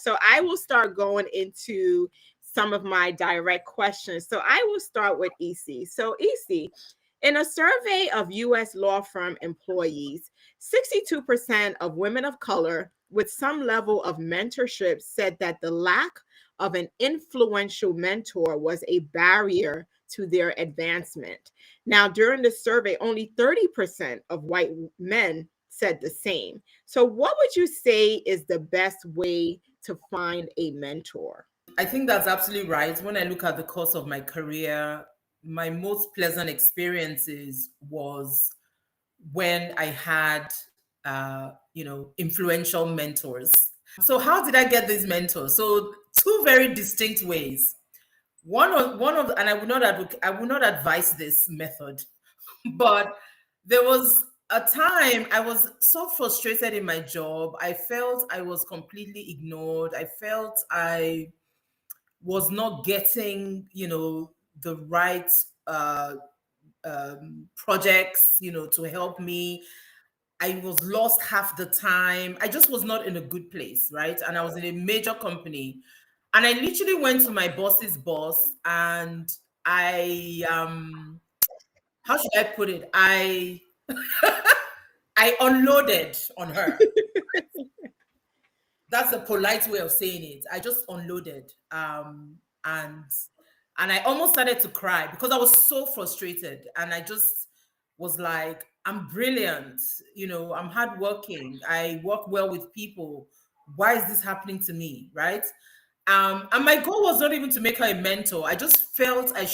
So I will start going into some of my direct questions. So I will start with EC. So EC, in a survey of US law firm employees, 62% of women of color with some level of mentorship said that the lack of an influential mentor was a barrier to their advancement. Now, during the survey, only 30% of white men said the same. So, what would you say is the best way to find a mentor? I think that's absolutely right. When I look at the course of my career, my most pleasant experiences was when I had, influential mentors. So how did I get these mentors? So two very distinct ways. And I would not advise this method, but there was a time I was so frustrated in my job. I felt I was completely ignored. I felt I was not getting, the right uh, projects, to help me. I was lost half the time. I just was not in a good place, right? And I was in a major company. And I literally went to my boss's boss and how should I put it? I unloaded on her. That's the polite way of saying it. I just unloaded. And I almost started to cry because I was so frustrated. And I just was like, I'm brilliant, I'm hardworking, I work well with people. Why is this happening to me? Right. And my goal was not even to make her a mentor. I just felt I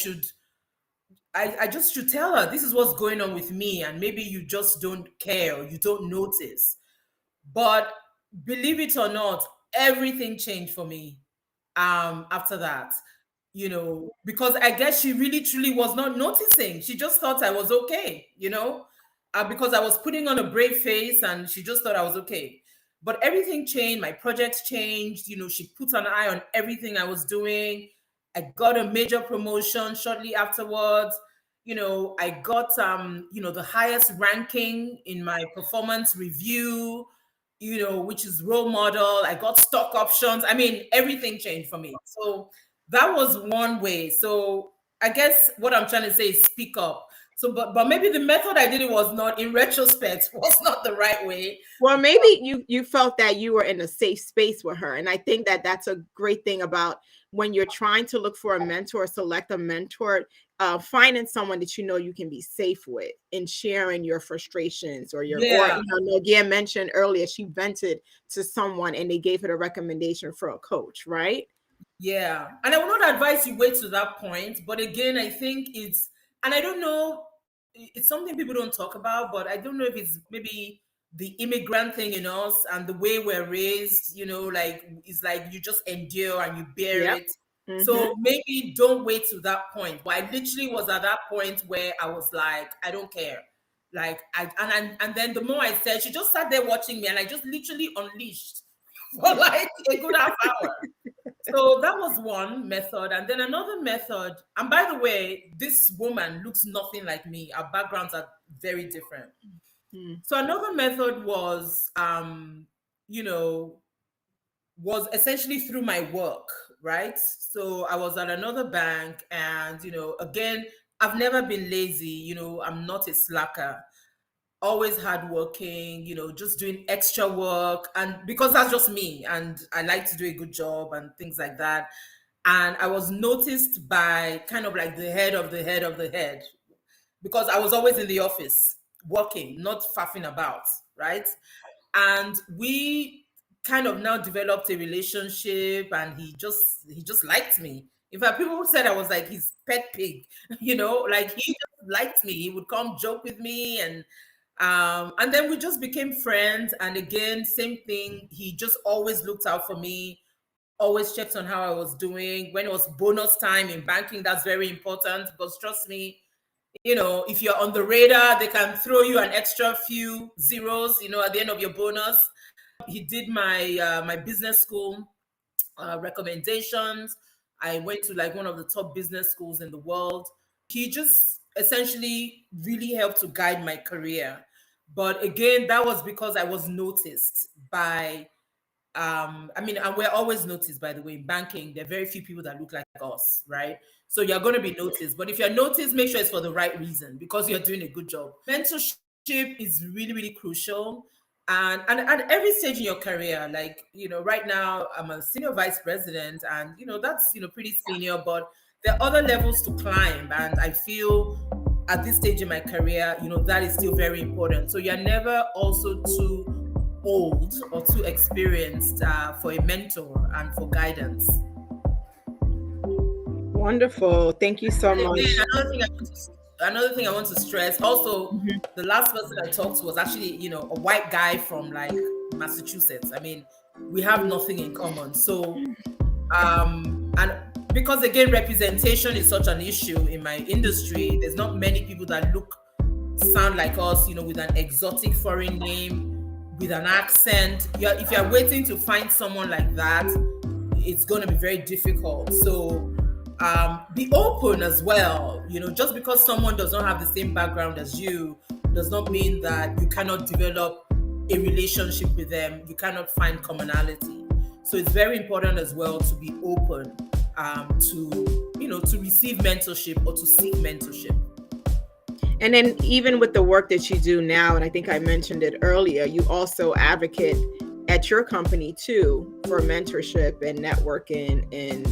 just should tell her this is what's going on with me, and maybe you just don't care or you don't notice. But believe it or not, everything changed for me after that. Because I guess she really truly was not noticing. She just thought I was okay, because I was putting on a brave face and she just thought I was okay. But everything changed. My projects changed. She put an eye on everything I was doing. I got a major promotion shortly afterwards. I got the highest ranking in my performance review, which is role model. I got stock options. I mean, everything changed for me. So that was one way. So I guess what I'm trying to say is speak up. So, but maybe the method I did it was not, in retrospect, was not the right way. Well, maybe you felt that you were in a safe space with her, and I think that that's a great thing about when you're trying to look for a mentor, select a mentor, finding someone that you can be safe with in sharing your frustrations or Yeah. Nadia mentioned earlier she vented to someone and they gave her the recommendation for a coach, right? Yeah. And I will not advise you wait to that point. But again, I think and I don't know, it's something people don't talk about, but I don't know if it's maybe the immigrant thing in us and the way we're raised, like it's like you just endure and you bear Yep. it. Mm-hmm. So maybe don't wait to that point. But I literally was at that point where I was like, I don't care. Like and then the more I said, she just sat there watching me and I just literally unleashed for like a good half hour. So that was one method. And then another method, and by the way, this woman looks nothing like me. Our backgrounds are very different. Mm. So another method was, was essentially through my work, right? So I was at another bank and, again, I've never been lazy, I'm not a slacker, always hardworking, just doing extra work. And because that's just me and I like to do a good job and things like that. And I was noticed by kind of like the head of the head of the head because I was always in the office working, not faffing about, right? And we kind of now developed a relationship and he just liked me. In fact, people said I was like his pet pig, like he just liked me. He would come joke with me and then we just became friends. And again, same thing. He just always looked out for me, always checked on how I was doing. When it was bonus time in banking, that's very important because trust me, if you're on the radar, they can throw you an extra few zeros, at the end of your bonus. He did my business school recommendations. I went to like one of the top business schools in the world. He just essentially really helped to guide my career. But again, that was because I was noticed by I mean, and we're always noticed, by the way, in banking. There are very few people that look like us, right? So you're going to be noticed. But if you're noticed, make sure it's for the right reason, because you're doing a good job. Mentorship is really, really crucial. And at every stage in your career, like, right now I'm a senior vice president, and that's pretty senior, but there are other levels to climb. And I feel at this stage in my career, that is still very important. So you're never also too old or too experienced for a mentor and for guidance. Wonderful. Thank you so And much. again, another thing I want to stress. Also, Mhm. the last person I talked to was actually, a white guy from like Massachusetts. I mean, we have nothing in common. So, and because again, representation is such an issue in my industry. There's not many people that sound like us, with an exotic foreign name, with an accent. If you're waiting to find someone like that, it's going to be very difficult. So be open as well. Just because someone does not have the same background as you does not mean that you cannot develop a relationship with them. You cannot find commonality. So it's very important as well to be open to receive mentorship or to seek mentorship. And then even with the work that you do now, and I think I mentioned it earlier, you also advocate at your company too for mentorship and networking and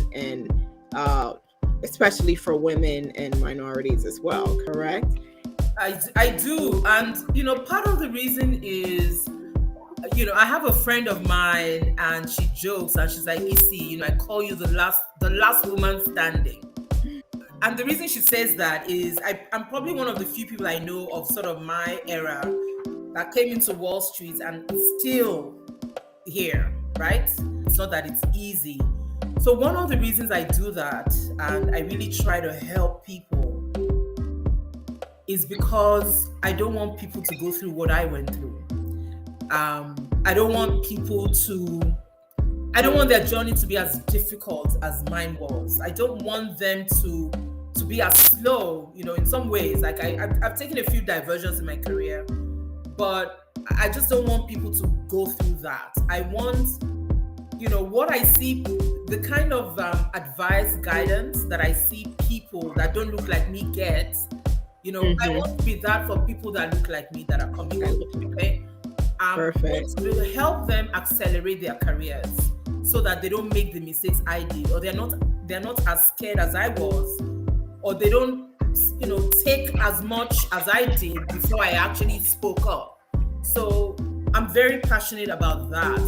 especially for women and minorities as well, correct? I do. And, part of the reason is, I have a friend of mine, and she jokes and she's like, Issy, I call you the last woman standing. And the reason she says that is I'm probably one of the few people I know of sort of my era that came into Wall Street and is still here, right? It's not that it's easy. So one of the reasons I do that, and I really try to help people, is because I don't want people to go through what I went through. I don't want I don't want their journey to be as difficult as mine was. I don't want them to be as slow, in some ways. Like I've taken a few diversions in my career, but I just don't want people to go through that. I want, what I see, the kind of advice, guidance that I see people that don't look like me get, I want to be that for people that look like me that are coming up, okay? Perfect. To help them accelerate their careers so that they don't make the mistakes I did, or they're not as scared as I was, or they don't, take as much as I did before I actually spoke up. So I'm very passionate about that.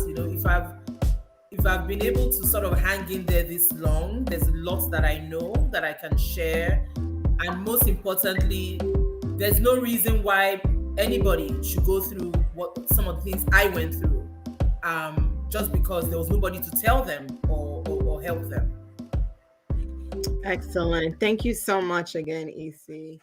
If I've been able to sort of hang in there this long, there's lots that I know that I can share. And most importantly, there's no reason why anybody should go through some of the things I went through, just because there was nobody to tell them or help them. Excellent. Thank you so much again, EC.